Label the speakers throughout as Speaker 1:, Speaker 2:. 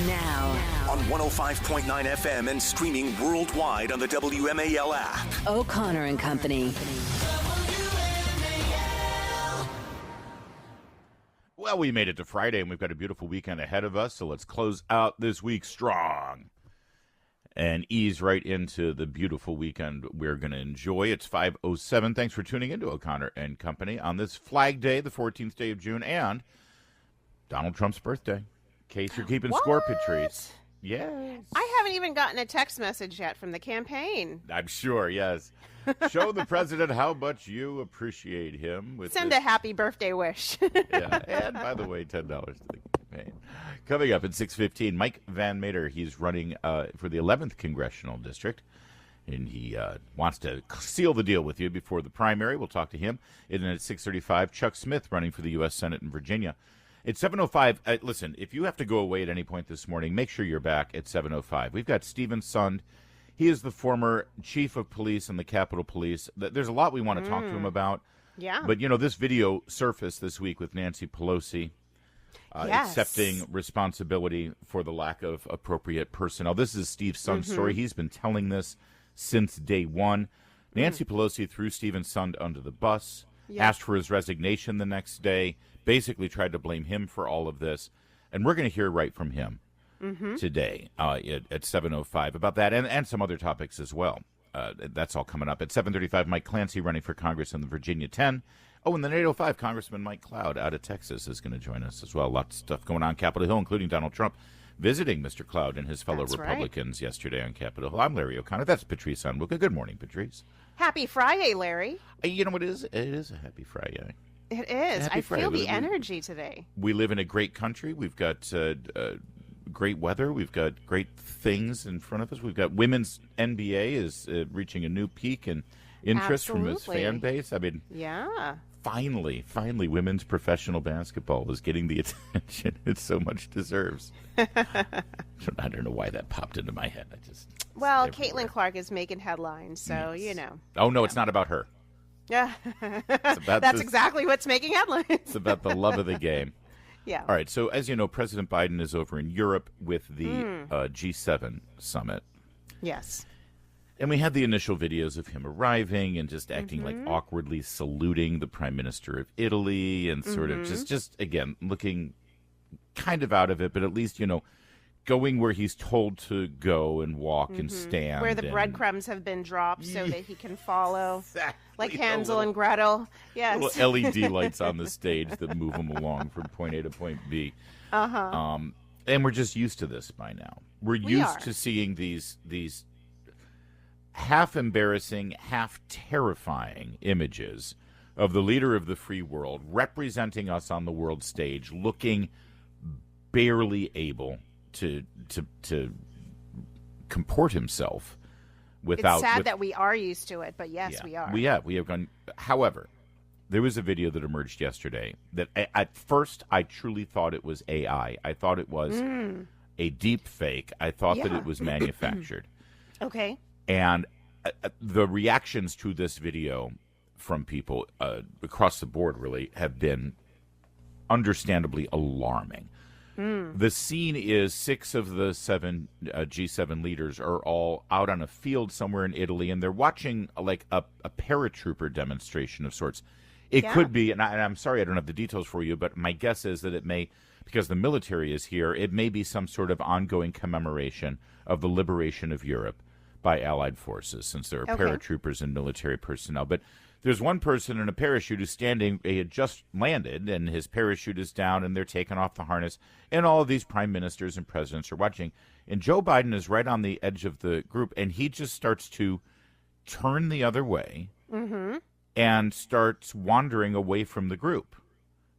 Speaker 1: Now.
Speaker 2: On 105.9 FM and streaming worldwide on the WMAL app.
Speaker 1: O'Connor and Company.
Speaker 3: Well, we made it to Friday, and we've got a beautiful weekend ahead of us, so let's close out this week strong and ease right into the beautiful weekend we're going to enjoy. It's 5:07. Thanks for tuning into O'Connor and Company on this Flag Day, the 14th day of June, and Donald Trump's birthday. In case you're keeping score, Patrice. Yes.
Speaker 4: I haven't even gotten a text message yet from the campaign.
Speaker 3: I'm sure, yes. Show the president how much you appreciate him.
Speaker 4: Send a happy birthday wish.
Speaker 3: Yeah, and by the way, $10 to the campaign. Coming up at 6:15, Mike Van Meter. He's running for the 11th Congressional District, and he wants to seal the deal with you before the primary. We'll talk to him. And then at 6:35, Chuck Smith running for the U.S. Senate in Virginia. At 7:05, listen, if you have to go away at any point this morning, make sure you're back at 7:05. We've got Stephen Sund. He is the former chief of police in the Capitol Police. There's a lot we want to talk to him about.
Speaker 4: Yeah.
Speaker 3: But, you know, this video surfaced this week with Nancy Pelosi accepting responsibility for the lack of appropriate personnel. This is Steve Sund's story. He's been telling this since day one. Nancy Pelosi threw Stephen Sund under the bus, asked for his resignation the next day, basically tried to blame him for all of this. And we're going to hear right from him today at 7:05 about that and some other topics as well. That's all coming up. At 7:35, Mike Clancy running for Congress in the Virginia 10. Oh, and then at 8:05, Congressman Mike Cloud out of Texas is going to join us as well. Lots of stuff going on Capitol Hill, including Donald Trump visiting Mr. Cloud and his fellow Republicans yesterday on Capitol Hill. I'm Larry O'Connor. That's Patrice Onwuka. Good morning, Patrice.
Speaker 4: Happy Friday, Larry.
Speaker 3: You know what it is? It is a happy Friday.
Speaker 4: It is.
Speaker 3: Happy Friday.
Speaker 4: Feel the energy today.
Speaker 3: We live in a great country. We've got great weather. We've got great things in front of us. We've got women's NBA is reaching a new peak in interest from its fan base. I mean, finally, women's professional basketball is getting the attention it so much deserves. I don't know why that popped into my head.
Speaker 4: Well, Caitlin Clark is making headlines, so you know.
Speaker 3: Oh no, it's not about her.
Speaker 4: Yeah, that's exactly what's making headlines.
Speaker 3: It's about the love of the game.
Speaker 4: Yeah.
Speaker 3: All right. So, as you know, President Biden is over in Europe with the G7 summit.
Speaker 4: Yes.
Speaker 3: And we had the initial videos of him arriving and just acting like awkwardly saluting the Prime Minister of Italy and sort of just again, looking kind of out of it, but at least, you know, going where he's told to go and walk and stand.
Speaker 4: Where the breadcrumbs have been dropped so that he can follow.
Speaker 3: Exactly.
Speaker 4: Like Hansel and Gretel. Yes.
Speaker 3: Little LED lights on the stage that move him along from point A to point B. And we're just used to this by now. We're used to seeing these half embarrassing, half terrifying images of the leader of the free world representing us on the world stage, looking barely able to comport himself without.
Speaker 4: It's sad that we are used to it, but yes, we are.
Speaker 3: We have gone. However, there was a video that emerged yesterday that at first I truly thought it was AI. I thought it was a deep fake. I thought that it was manufactured.
Speaker 4: Okay.
Speaker 3: And the reactions to this video from people across the board really have been understandably alarming. The scene is 6 of the 7 G7 leaders are all out on a field somewhere in Italy, and they're watching like a paratrooper demonstration of sorts. It could be, and I'm sorry I don't have the details for you, but my guess is that it may, because the military is here, it may be some sort of ongoing commemoration of the liberation of Europe by Allied forces, since there are paratroopers and military personnel. But there's one person in a parachute who's standing. He had just landed, and his parachute is down, and they're taking off the harness. And all of these prime ministers and presidents are watching. And Joe Biden is right on the edge of the group, and he just starts to turn the other way and starts wandering away from the group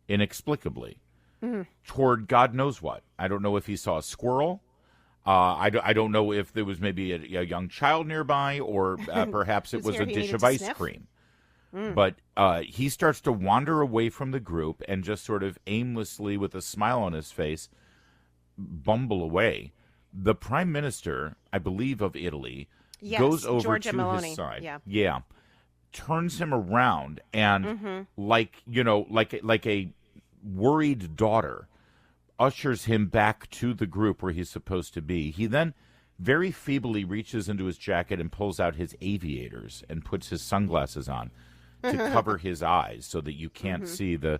Speaker 3: inexplicably toward God knows what. I don't know if he saw a squirrel. I don't know if there was maybe a young child nearby, or perhaps it was a dish of ice cream. But he starts to wander away from the group and just sort of aimlessly, with a smile on his face, bumble away. The prime minister, I believe, of Italy, goes over
Speaker 4: Giorgia
Speaker 3: to
Speaker 4: Meloni.
Speaker 3: his side. Yeah. Turns him around and like a worried daughter, ushers him back to the group where he's supposed to be. He then very feebly reaches into his jacket and pulls out his aviators and puts his sunglasses on to cover his eyes so that you can't see the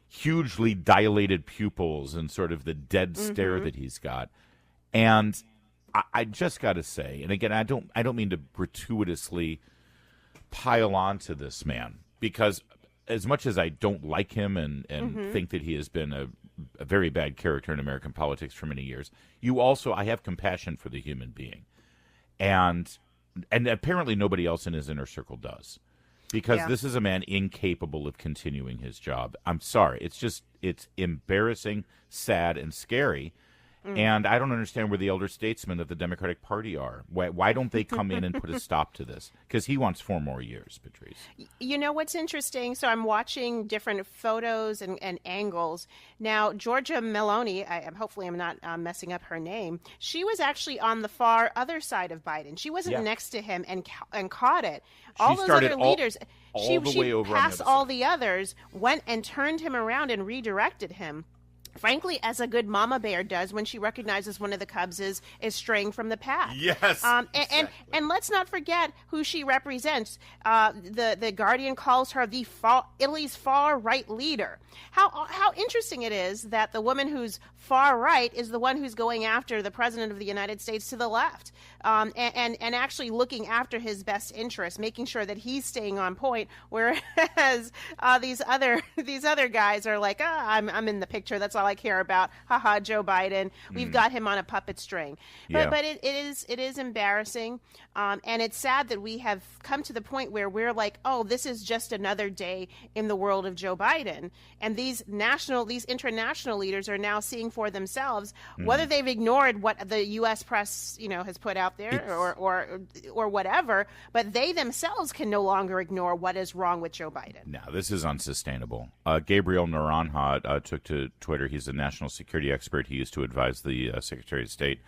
Speaker 3: hugely dilated pupils and sort of the dead stare that he's got. And I just got to say, and again, I don't mean to gratuitously pile on to this man, because as much as I don't like him and think that he has been a very bad character in American politics for many years, I have compassion for the human being. And apparently nobody else in his inner circle does. Because this is a man incapable of continuing his job. I'm sorry. It's embarrassing, sad, and scary. And I don't understand where the elder statesmen of the Democratic Party are. Why don't they come in and put a stop to this? Because he wants 4 more years, Patrice.
Speaker 4: You know what's interesting? So I'm watching different photos and angles. Now, Georgia Meloni, hopefully I'm not messing up her name, she was actually on the far other side of Biden. She wasn't next to him and caught it. All those other leaders, she passed all the others, went and turned him around and redirected him. Frankly, as a good mama bear does when she recognizes one of the cubs is straying from the path.
Speaker 3: Yes.
Speaker 4: Exactly. And let's not forget who she represents. The Guardian calls her Italy's far right leader. How interesting it is that the woman who's far right is the one who's going after the president of the United States to the left, and actually looking after his best interests, making sure that he's staying on point. Whereas these other guys are like, I'm in the picture. That's all I care about. Haha, Joe Biden. We've got him on a puppet string. But it is embarrassing, and it's sad that we have come to the point where we're like, oh, this is just another day in the world of Joe Biden, and these international leaders are now seeing for themselves whether they've ignored what the U.S. press has put out there or whatever, but they themselves can no longer ignore what is wrong with Joe Biden.
Speaker 3: No, this is unsustainable. Gabriel Naranjo took to Twitter. He's a national security expert. He used to advise the Secretary of State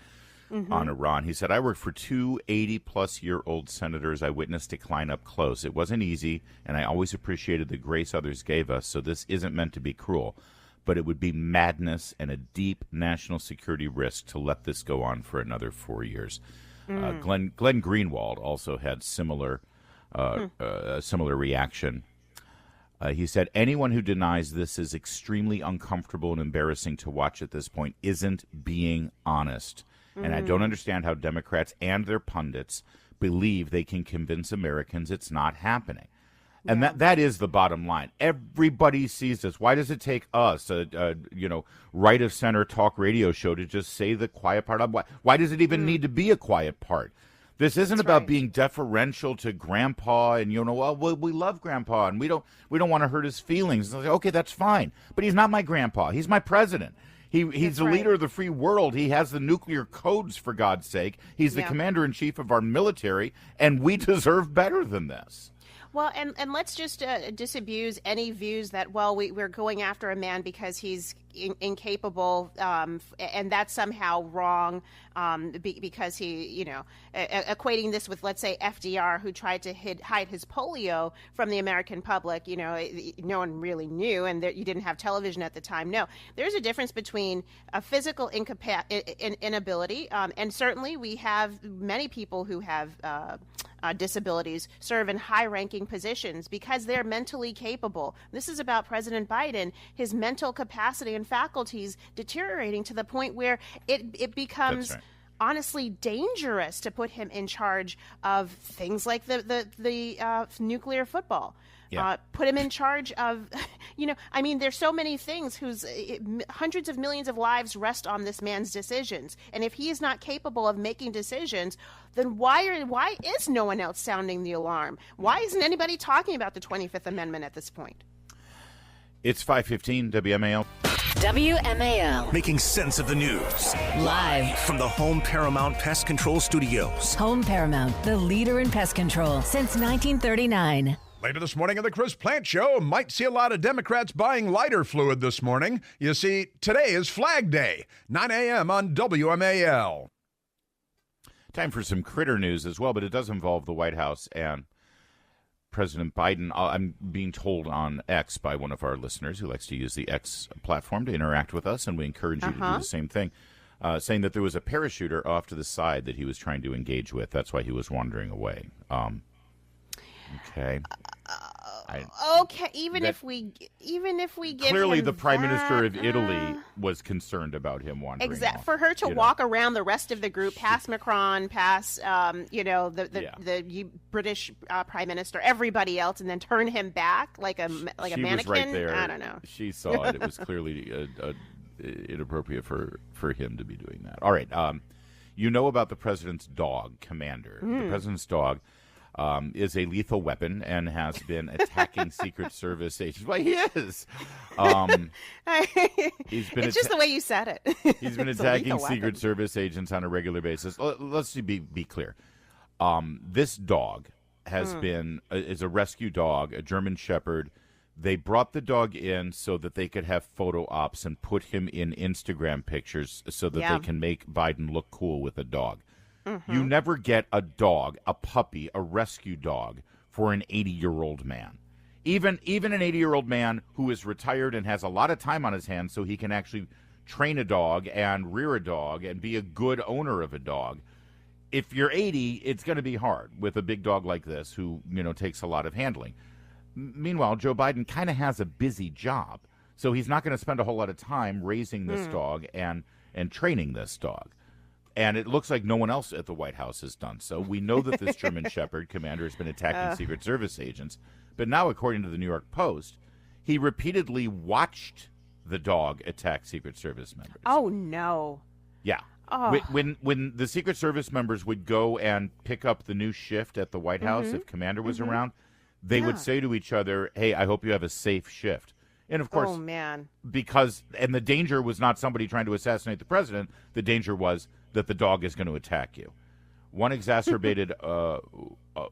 Speaker 3: on Iran. He said, I worked for 2 80-plus-year-old senators. I witnessed it climb up close. It wasn't easy, and I always appreciated the grace others gave us, so this isn't meant to be cruel. But it would be madness and a deep national security risk to let this go on for another 4 years. Glenn Greenwald also had similar reaction. He said, anyone who denies this is extremely uncomfortable and embarrassing to watch at this point isn't being honest. And I don't understand how Democrats and their pundits believe they can convince Americans it's not happening. And that is the bottom line. Everybody sees this. Why does it take us, right of center talk radio show, to just say the quiet part? Why does it even need to be a quiet part? This isn't about being deferential to Grandpa and we love Grandpa and we don't want to hurt his feelings. Okay, that's fine, but he's not my Grandpa. He's my president. He's the leader of the free world. He has the nuclear codes, for God's sake. He's the commander-in-chief of our military, and we deserve better than this.
Speaker 4: Well, and let's just disabuse any views that, we're going after a man because he's incapable, and that's somehow wrong, because he, equating this with, let's say, FDR, who tried to hide his polio from the American public. No one really knew, and you didn't have television at the time. No, there's a difference between a physical inability, and certainly we have many people who have disabilities serve in high-ranking positions because they're mentally capable. This is about President Biden, his mental capacity and faculties deteriorating to the point where it becomes honestly dangerous to put him in charge of things like the nuclear football. Put him in charge of, there's so many things whose hundreds of millions of lives rest on this man's decisions. And if he is not capable of making decisions, then why is no one else sounding the alarm? Why isn't anybody talking about the 25th Amendment at this point?
Speaker 3: It's 5:15 WMAL.
Speaker 1: WMAL.
Speaker 2: Making sense of the news.
Speaker 1: Live
Speaker 2: from the Home Paramount Pest Control Studios.
Speaker 1: Home Paramount, the leader in pest control since 1939.
Speaker 5: Later this morning on the Chris Plant Show, might see a lot of Democrats buying lighter fluid this morning. You see, today is Flag Day, 9 a.m. on WMAL.
Speaker 3: Time for some critter news as well, but it does involve the White House and President Biden, I'm being told on X by one of our listeners who likes to use the X platform to interact with us, and we encourage you to do the same thing, saying that there was a parachuter off to the side that he was trying to engage with. That's why he was wandering away. Okay.
Speaker 4: Okay, even if we give
Speaker 3: clearly
Speaker 4: him
Speaker 3: the Prime
Speaker 4: that,
Speaker 3: Minister of Italy was concerned about him wandering off.
Speaker 4: For her to walk around the rest of the group, past Macron, past the British Prime Minister, everybody else, and then turn him back like a mannequin.
Speaker 3: Was right there.
Speaker 4: I don't know.
Speaker 3: She saw it. It was clearly inappropriate for him to be doing that. All right. You know about the president's dog, Commander. The president's dog is a lethal weapon and has been attacking Secret Service agents. Well, he is.
Speaker 4: It's just the way you said it.
Speaker 3: He's been attacking Secret Service agents on a regular basis. Let's be clear. This dog has is a rescue dog, a German Shepherd. They brought the dog in so that they could have photo ops and put him in Instagram pictures so that they can make Biden look cool with a dog. You never get a dog, a puppy, a rescue dog for an 80-year-old man. Even an 80-year-old man who is retired and has a lot of time on his hands so he can actually train a dog and rear a dog and be a good owner of a dog. If you're 80, it's going to be hard with a big dog like this who, takes a lot of handling. Meanwhile, Joe Biden kind of has a busy job, so he's not going to spend a whole lot of time raising this dog and training this dog. And it looks like no one else at the White House has done so. We know that this German Shepherd Commander has been attacking Secret Service agents. But now, according to the New York Post, he repeatedly watched the dog attack Secret Service members.
Speaker 4: Oh, no.
Speaker 3: Yeah. Oh. When the Secret Service members would go and pick up the new shift at the White House, if Commander was around, they would say to each other, hey, I hope you have a safe shift. And, of course, and the danger was not somebody trying to assassinate the president. The danger was that the dog is going to attack you. One exacerbated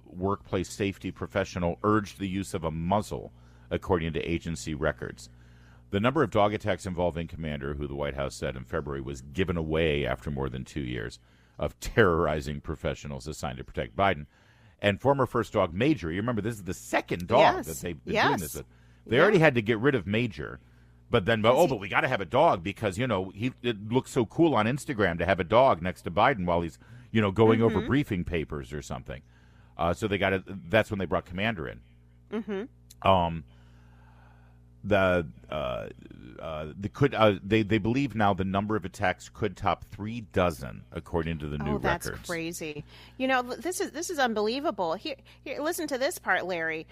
Speaker 3: workplace safety professional urged the use of a muzzle, according to agency records. The number of dog attacks involving Commander, who the White House said in February was given away after more than 2 years of terrorizing professionals assigned to protect Biden. And former first dog Major, you remember this is the second dog that they've been doing this with. They already had to get rid of Major, but then, but we got to have a dog because, it looks so cool on Instagram to have a dog next to Biden while he's, going over briefing papers or something. So that's when they brought Commander in. They believe now the number of attacks could top 36, according to the new records.
Speaker 4: That's crazy. This is unbelievable. Here, listen to this part, Larry.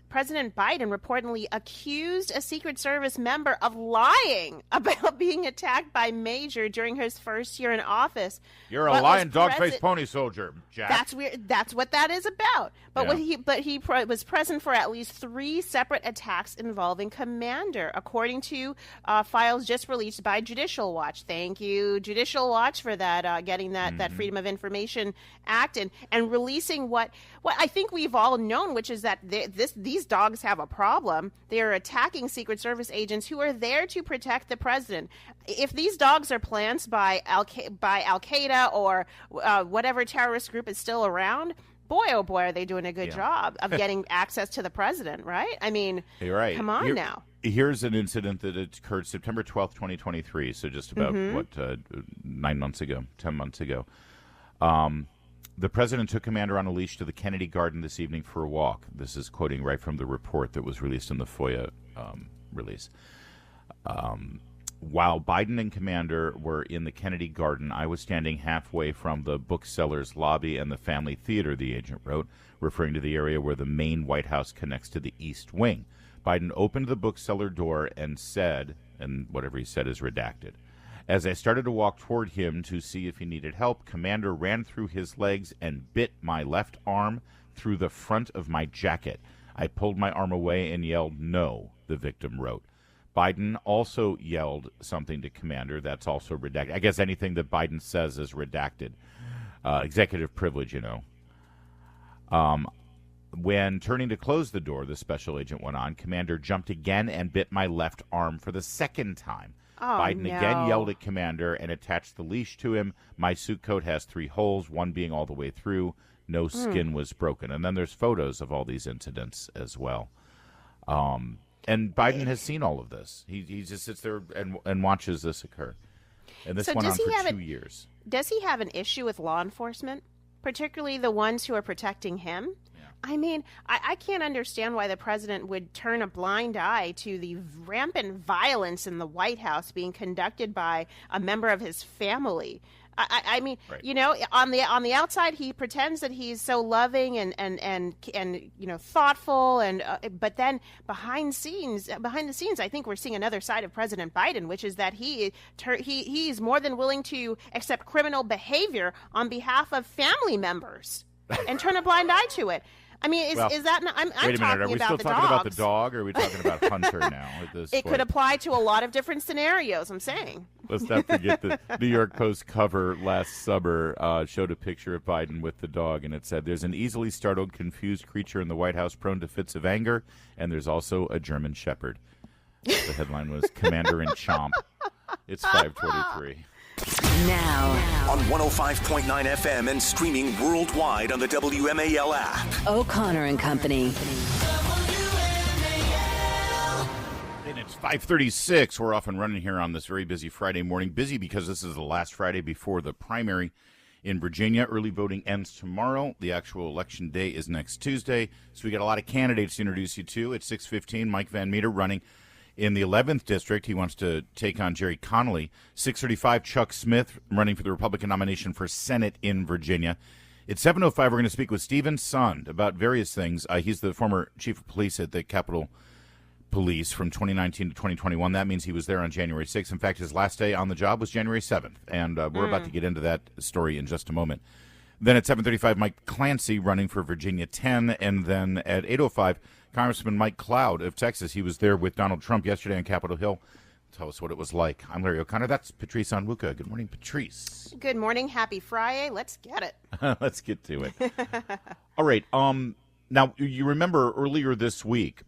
Speaker 4: President Biden reportedly accused a Secret Service member of lying about being attacked by Major during his first year in office.
Speaker 3: You're a lying dog-faced pony soldier, Jack.
Speaker 4: That's weird. That's what that is about. But he was present for at least 3 separate attacks involving Commander, according to files just released by Judicial Watch. Thank you, Judicial Watch, for that, getting that Freedom of Information Act and releasing what I think we've all known, which is that these dogs have a problem. They are attacking Secret Service agents who are there to protect the president. If these dogs are plants by Al-Qaeda or whatever terrorist group is still around, boy, oh boy, are they doing a good job of getting access to the president, right? I mean,
Speaker 3: you're right.
Speaker 4: Come on now.
Speaker 3: Here's an incident that occurred September 12th, 2023, so just about, 9 months ago, 10 months ago. The president took Commander on a leash to the Kennedy Garden this evening for a walk. This is quoting right from the report that was released in the FOIA release. While Biden and Commander were in the Kennedy Garden, I was standing halfway from the bookseller's lobby and the family theater, the agent wrote, referring to the area where the main White House connects to the East Wing. Biden opened the bookseller door and said, and whatever he said is redacted, as I started to walk toward him to see if he needed help, Commander ran through his legs and bit my left arm through the front of my jacket. I pulled my arm away and yelled, "No," the victim wrote. Biden also yelled something to Commander. That's also redacted. I guess anything that Biden says is redacted. Executive privilege, When turning to close the door, the special agent went on, Commander jumped again and bit my left arm for the second time. Biden again yelled at Commander and attached the leash to him. My suit coat has 3 holes, one being all the way through. No skin was broken. And then there's photos of all these incidents as well. And Biden has seen all of this. He just sits there and watches this occur. And this went on for 2 years.
Speaker 4: Does he have an issue with law enforcement, particularly the ones who are protecting him? Yeah. I mean, I can't understand why the president would turn a blind eye to the rampant violence in the White House being conducted by a member of his family. I mean, right. You know, on the outside, he pretends that he's so loving and you know, thoughtful, and but then behind the scenes, I think we're seeing another side of President Biden, which is that he's more than willing to accept criminal behavior on behalf of family members and turn a blind eye to it. I mean, is that not, I'm
Speaker 3: wait a minute, are we still talking about the dog, or are we talking about Hunter now at this point?
Speaker 4: Could apply to a lot of different scenarios, I'm saying.
Speaker 3: Let's not forget the New York Post cover last summer showed a picture of Biden with the dog, and it said, "There's an easily startled, confused creature in the White House prone to fits of anger, and there's also a German Shepherd." The headline was Commander in Chomp. It's 5:23.
Speaker 1: Now
Speaker 2: on 105.9 FM and streaming worldwide on the WMAL app.
Speaker 1: O'Connor and Company.
Speaker 3: And it's 5:36. We're off and running here on this very busy Friday morning. Busy because this is the last Friday before the primary in Virginia. Early voting ends tomorrow. The actual election day is next Tuesday. So we got a lot of candidates to introduce you to. At 6:15, Mike Van Meter running in the 11th district. He wants to take on Jerry Connolly. 6:35, Chuck Smith running for the Republican nomination for Senate in Virginia. At 7:05, we're going to speak with Stephen Sund about various things. He's the former chief of police at the Capitol Police from 2019 to 2021. That means he was there on January 6th. In fact, his last day on the job was January 7th. And we're about to get into that story in just a moment. Then at 7:35, Mike Clancy running for Virginia 10. And then at 8:05, Congressman Mike Cloud of Texas. He was there with Donald Trump yesterday on Capitol Hill. Tell us what it was like. I'm Larry O'Connor. That's Patrice Onwuka. Good morning, Patrice.
Speaker 4: Good morning. Happy Friday. Let's get it.
Speaker 3: Let's get to it. All right. Now, you remember earlier this week,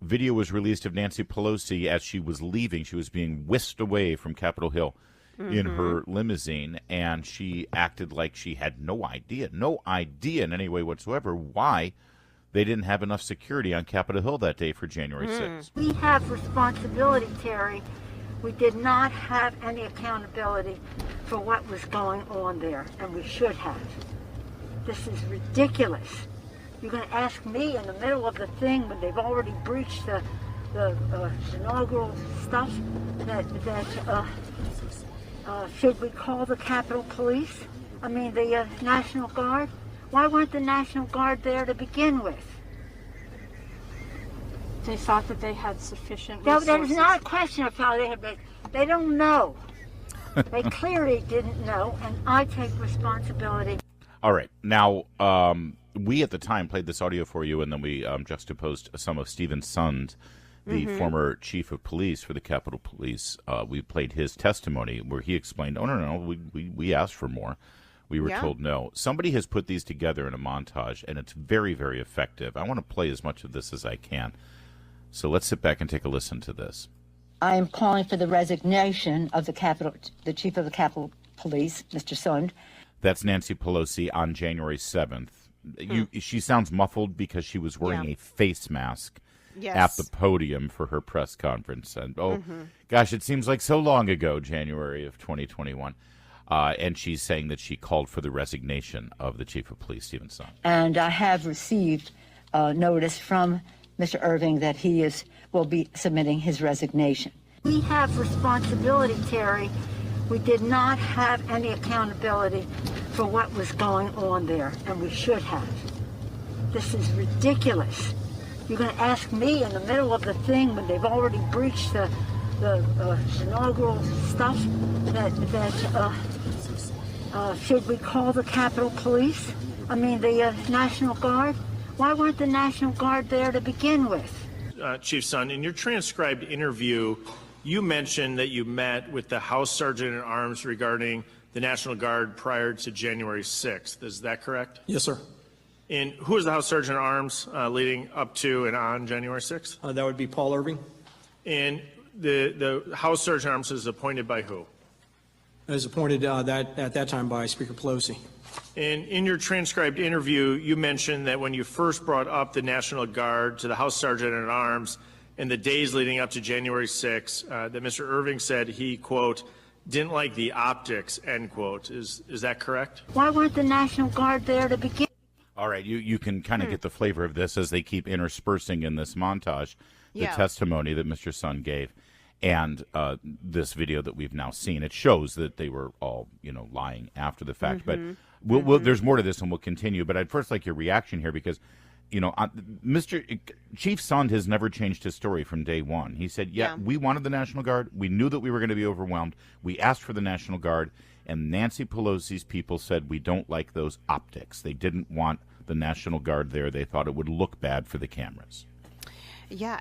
Speaker 3: video was released of Nancy Pelosi as she was leaving. She was being whisked away from Capitol Hill in her limousine, and she acted like she had no idea in any way whatsoever why they didn't have enough security on Capitol Hill that day for January 6th.
Speaker 6: We have responsibility, Terry. We did not have any accountability for what was going on there, and we should have. This is ridiculous. You're going to ask me in the middle of the thing when they've already breached the inaugural stuff that should we call the Capitol Police? I mean, the National Guard? Why weren't the National Guard there to begin with?
Speaker 7: They thought that they had sufficient resources.
Speaker 6: No, there's not a question of how they had. They don't know. They clearly didn't know, and I take responsibility.
Speaker 3: All right. Now, we at the time played this audio for you, and then we juxtaposed some of Stephen Sund, the former chief of police for the Capitol Police. We played his testimony where he explained, oh, no, we asked for more. We were told no. Somebody has put these together in a montage, and it's very, very effective. I want to play as much of this as I can. So let's sit back and take a listen to this.
Speaker 6: I am calling for the resignation of the chief of the Capitol Police, Mr. Sund.
Speaker 3: That's Nancy Pelosi on January 7th. She sounds muffled because she was wearing a face mask at the podium for her press conference. And, gosh, it seems like so long ago, January of 2021. And she's saying that she called for the resignation of the chief of police, Stephen Sund.
Speaker 6: And I have received notice from Mr. Irving that he will be submitting his resignation. We have responsibility, Terry. We did not have any accountability for what was going on there, and we should have. This is ridiculous. You're going to ask me in the middle of the thing when they've already breached the inaugural stuff that should we call the Capitol Police? I mean, the National Guard? Why weren't the National Guard there to begin with?
Speaker 8: Chief Sund, in your transcribed interview, you mentioned that you met with the House Sergeant at Arms regarding the National Guard prior to January 6th. Is that correct?
Speaker 9: Yes, sir.
Speaker 8: And who was the House Sergeant at Arms leading up to and on January 6th?
Speaker 9: That would be Paul Irving.
Speaker 8: And the House Sergeant at Arms is appointed by who?
Speaker 9: As appointed at that time by Speaker Pelosi.
Speaker 8: And in your transcribed interview, you mentioned that when you first brought up the National Guard to the House Sergeant at Arms in the days leading up to January 6, that Mr. Irving said he, quote, didn't like the optics, end quote. Is that correct?
Speaker 6: Why weren't the National Guard there to begin?
Speaker 3: All right, you can kind of get the flavor of this as they keep interspersing in this montage the testimony that Mr. Sun gave. And this video that we've now seen, it shows that they were all, lying after the fact. But there's more to this, and we'll continue. But I'd first like your reaction here because, Mr. Chief Sund has never changed his story from day one. He said, we wanted the National Guard. We knew that we were going to be overwhelmed. We asked for the National Guard. And Nancy Pelosi's people said, we don't like those optics. They didn't want the National Guard there. They thought it would look bad for the cameras.
Speaker 4: Yeah,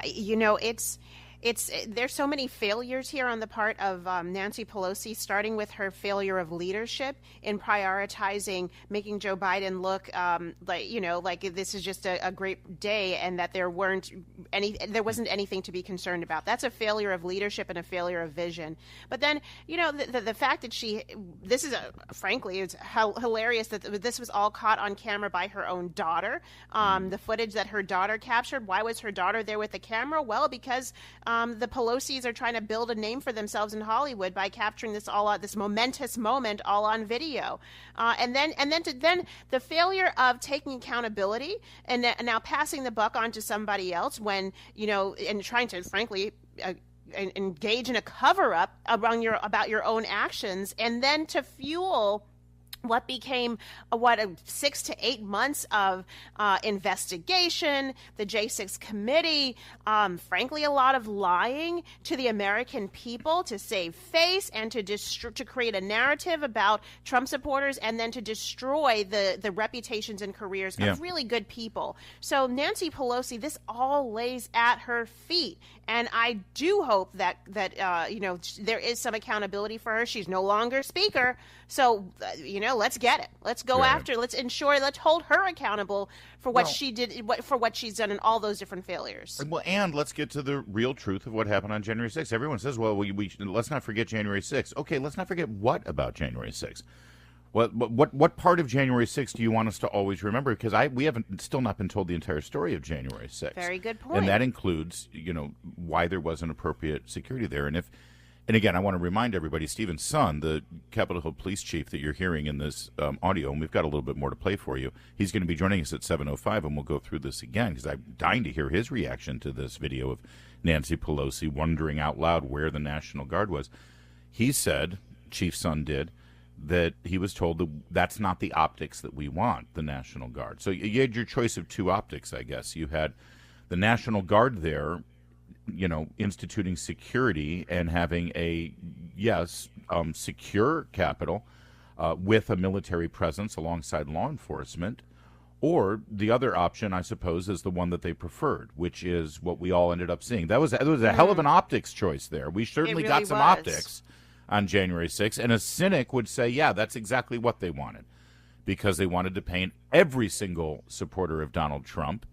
Speaker 4: there's so many failures here on the part of Nancy Pelosi, starting with her failure of leadership in prioritizing making Joe Biden look like this is just a great day and that there wasn't anything to be concerned about. That's a failure of leadership and a failure of vision. But then, the fact that frankly, it's hilarious that this was all caught on camera by her own daughter. The footage that her daughter captured. Why was her daughter there with the camera? Well, because the Pelosi's are trying to build a name for themselves in Hollywood by capturing this momentous moment all on video, and then the failure of taking accountability and now passing the buck on to somebody else when and trying to frankly engage in a cover-up about your own actions, and then to fuel what became 6 to 8 months of investigation, the J6 committee, frankly, a lot of lying to the American people to save face and to create a narrative about Trump supporters, and then to destroy the reputations and careers of really good people. So Nancy Pelosi, this all lays at her feet. And I do hope that there is some accountability for her. She's no longer speaker. So, let's get it. Let's go after. Let's hold her accountable for what she did, for what she's done in all those different failures.
Speaker 3: Well, and let's get to the real truth of what happened on January 6th. Everyone says, well, we let's not forget January 6th. Okay, let's not forget what about January 6th? What part of January 6th do you want us to always remember? Because we haven't still not been told the entire story of January 6th.
Speaker 4: Very good point.
Speaker 3: And that includes, why there wasn't appropriate security there. And again, I want to remind everybody, Stephen Sun, the Capitol Hill police chief that you're hearing in this audio, and we've got a little bit more to play for you. He's going to be joining us at 7:05, and we'll go through this again because I'm dying to hear his reaction to this video of Nancy Pelosi wondering out loud where the National Guard was. He said, Chief Sun did, that he was told that that's not the optics that we want, the National Guard. So you had your choice of two optics, I guess. You had the National Guard there, instituting security and having a, secure Capitol with a military presence alongside law enforcement. Or the other option, I suppose, is the one that they preferred, which is what we all ended up seeing. That was a hell of an optics choice there. We certainly got some optics on January 6th, and a cynic would say, that's exactly what they wanted, because they wanted to paint every single supporter of Donald Trump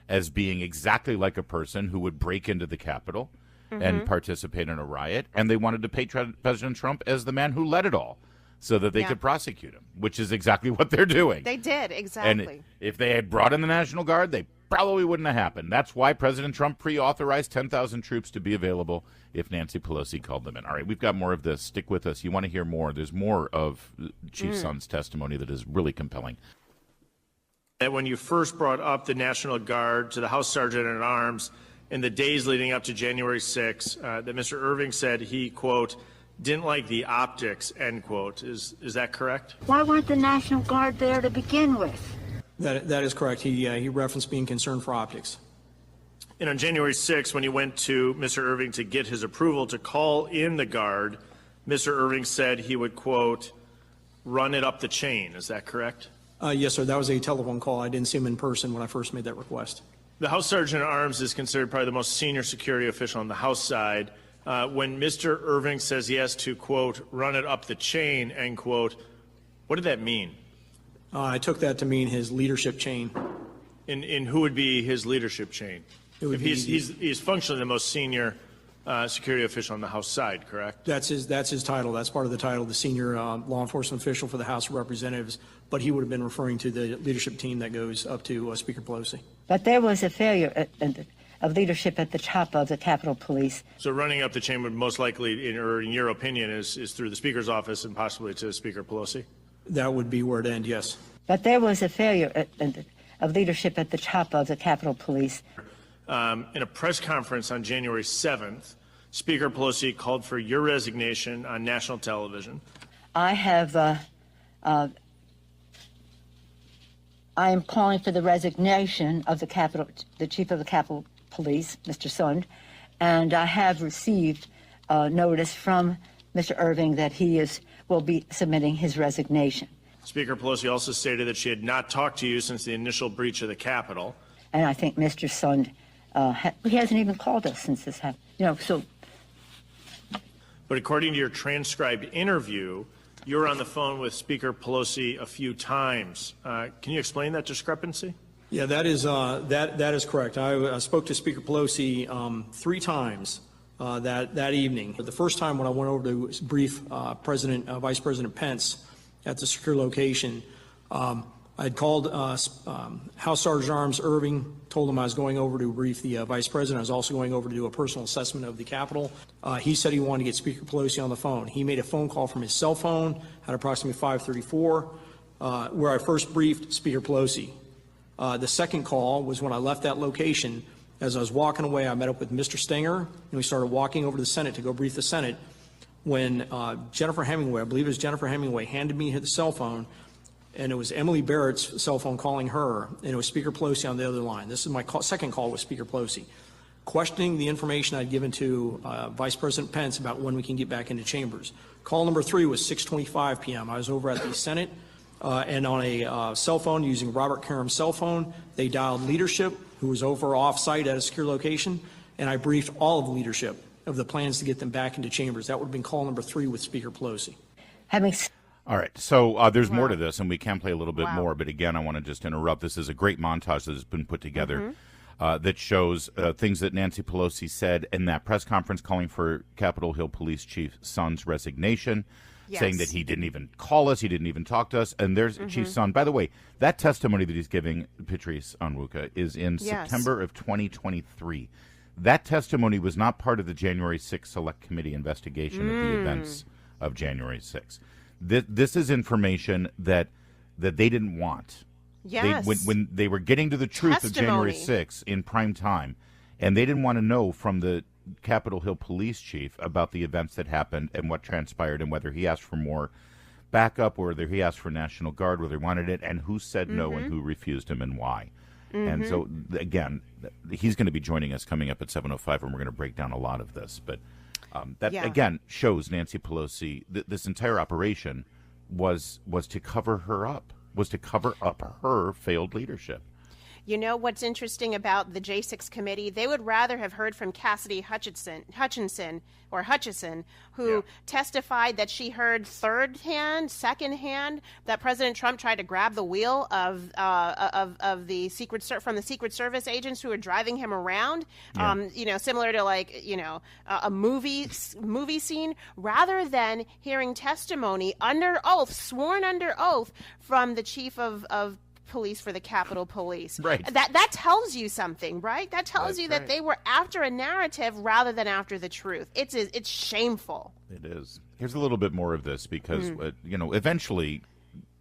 Speaker 3: as being exactly like a person who would break into the Capitol and participate in a riot, and they wanted to paint President Trump as the man who led it all so that they could prosecute him, which is exactly what they're doing.
Speaker 4: They did, exactly.
Speaker 3: And if they had brought in the National Guard, they probably wouldn't have happened. That's why President Trump pre-authorized 10,000 troops to be available if Nancy Pelosi called them in. All right, we've got more of this. Stick with us. You want to hear more. There's more of Chief Sun's testimony that is really compelling.
Speaker 8: That when you first brought up the National Guard to the House Sergeant at Arms in the days leading up to January 6, that Mr. Irving said he, quote, didn't like the optics, end quote. Is that correct?
Speaker 6: Why weren't the National Guard there to begin with?
Speaker 9: That is correct. He referenced being concerned for optics.
Speaker 8: And on January 6, when he went to Mr. Irving to get his approval to call in the Guard, Mr. Irving said he would, quote, run it up the chain. Is that correct?
Speaker 9: Yes, sir. That was a telephone call. I didn't see him in person when I first made that request.
Speaker 8: The House Sergeant at Arms is considered probably the most senior security official on the House side. When Mr. Irving says he has to, quote, run it up the chain, end quote, what did that mean?
Speaker 9: I took that to mean his leadership chain.
Speaker 8: And who would be his leadership chain? If he's functionally the most senior security official on the House side, correct?
Speaker 9: That's his title. That's part of the title, the senior law enforcement official for the House of Representatives. But he would have been referring to the leadership team that goes up to Speaker Pelosi.
Speaker 6: But there was a failure of leadership at the top of the Capitol Police.
Speaker 8: So running up the chain would most likely, in your opinion, is through the Speaker's office and possibly to Speaker Pelosi?
Speaker 9: That would be where it ends, yes.
Speaker 6: But there was a failure of leadership at the top of the Capitol Police.
Speaker 8: In a press conference on January 7th, Speaker Pelosi called for your resignation on national television.
Speaker 6: I am calling for the resignation of the chief of the Capitol Police, Mr. Sund, and I have received notice from Mr. Irving that he will be submitting his resignation.
Speaker 8: Speaker Pelosi also stated that she had not talked to you since the initial breach of the Capitol.
Speaker 6: And I think Mr. Sund, he hasn't even called us since this happened.
Speaker 8: But according to your transcribed interview, you were on the phone with Speaker Pelosi a few times. Can you explain that discrepancy?
Speaker 9: Yeah, that is correct. I spoke to Speaker Pelosi 3 times that evening. The first time when I went over to brief Vice President Pence at the secure location, I had called House Sergeant at Arms Irving, told him I was going over to brief the Vice President. I was also going over to do a personal assessment of the Capitol. He said he wanted to get Speaker Pelosi on the phone. He made a phone call from his cell phone at approximately 5:34, where I first briefed Speaker Pelosi. The second call was when I left that location. As I was walking away, I met up with Mr. Stenger, and we started walking over to the Senate to go brief the Senate. When Jennifer Hemingway, I believe it was Jennifer Hemingway, handed me the cell phone, and it was Emily Barrett's cell phone calling her, and it was Speaker Pelosi on the other line. This is my second call with Speaker Pelosi, questioning the information I'd given to Vice President Pence about when we can get back into chambers. Call number 3 was 6:25 p.m. I was over at the Senate, and on a cell phone using Robert Karam's cell phone, they dialed leadership, who was over off-site at a secure location, and I briefed all of the leadership of the plans to get them back into chambers. That would have been call number 3 with Speaker Pelosi.
Speaker 3: All right, so there's more to this, and we can play a little bit more, but again, I want to just interrupt. This is a great montage that has been put together that shows things that Nancy Pelosi said in that press conference calling for Capitol Hill Police Chief Sund's resignation, saying that he didn't even call us, he didn't even talk to us, and there's Chief Sund. By the way, that testimony that he's giving, Patrice Onwuka, is in September of 2023. That testimony was not part of the January 6th Select Committee investigation of the events of January 6th. This is information that they didn't want.
Speaker 4: Yes.
Speaker 3: When they were getting to the truth of January 6th in prime time, and they didn't want to know from the Capitol Hill police chief about the events that happened and what transpired and whether he asked for more backup or whether he asked for National Guard, whether he wanted it, and who said no and who refused him and why. And so, again, he's going to be joining us coming up at 7:05, and we're going to break down a lot of this. But again, shows Nancy Pelosi, this entire operation was to cover her up, was to cover up her failed leadership.
Speaker 4: You know what's interesting about the J6 committee? They would rather have heard from Cassidy Hutchinson, who testified that she heard second-hand, that President Trump tried to grab the wheel of the from the Secret Service agents who were driving him around. Similar to a movie scene, rather than hearing testimony under oath, sworn under oath, from the chief of police for the Capitol Police.
Speaker 3: Right.
Speaker 4: That tells you something, right? That tells you that they were after a narrative rather than after the truth. It's shameful.
Speaker 3: It is. Here's a little bit more of this because eventually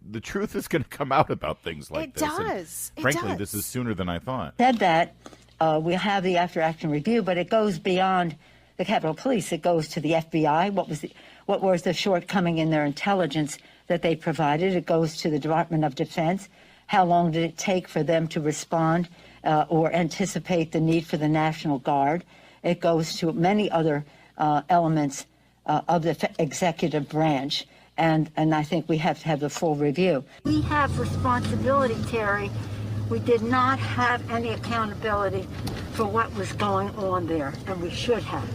Speaker 3: the truth is going to come out about things like this.
Speaker 4: It
Speaker 3: Frankly,
Speaker 4: does.
Speaker 3: this is sooner than I thought.
Speaker 6: Said that we'll have the after-action review, but it goes beyond the Capitol Police. It goes to the FBI. What was the shortcoming in their intelligence that they provided? It goes to the Department of Defense. How long did it take for them to respond or anticipate the need for the National Guard? It goes to many other elements of the executive branch, and I think we have to have the full review.
Speaker 10: We have responsibility, Terry. We did not have any accountability for what was going on there, and we should have.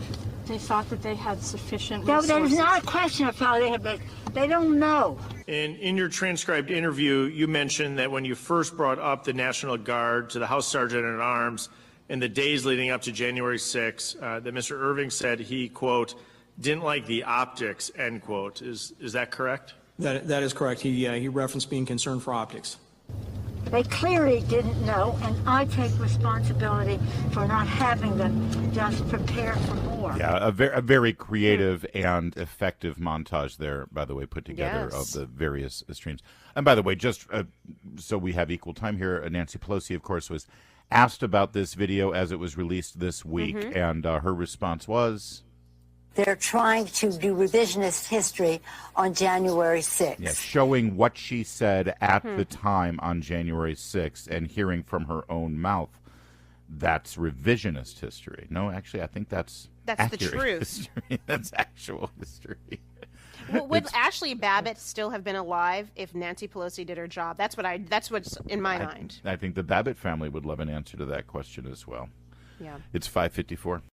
Speaker 7: They thought that they had sufficient resources.
Speaker 10: No, there's not a question of how they have, but they don't know.
Speaker 8: In your transcribed interview, you mentioned that when you first brought up the National Guard to the House Sergeant at Arms in the days leading up to January 6th that Mr. Irving said he, quote, didn't like the optics, end quote. Is that correct?
Speaker 9: That is correct. He referenced being concerned for optics.
Speaker 10: They clearly didn't know, and I take responsibility for not having them just prepare for more.
Speaker 3: Yeah, a very creative and effective montage there, by the way, put together of the various streams. And by the way, just so we have equal time here, Nancy Pelosi, of course, was asked about this video as it was released this week, and her response was...
Speaker 6: They're trying to do revisionist history on January 6th.
Speaker 3: Yeah, showing what she said at the time on January 6th and hearing from her own mouth. That's revisionist history. No, actually, I think that's
Speaker 4: the truth.
Speaker 3: History. That's actual history.
Speaker 4: Would Ashley Babbitt still have been alive if Nancy Pelosi did her job? That's what's in my mind.
Speaker 3: I think the Babbitt family would love an answer to that question as well.
Speaker 4: Yeah.
Speaker 3: It's 5:54.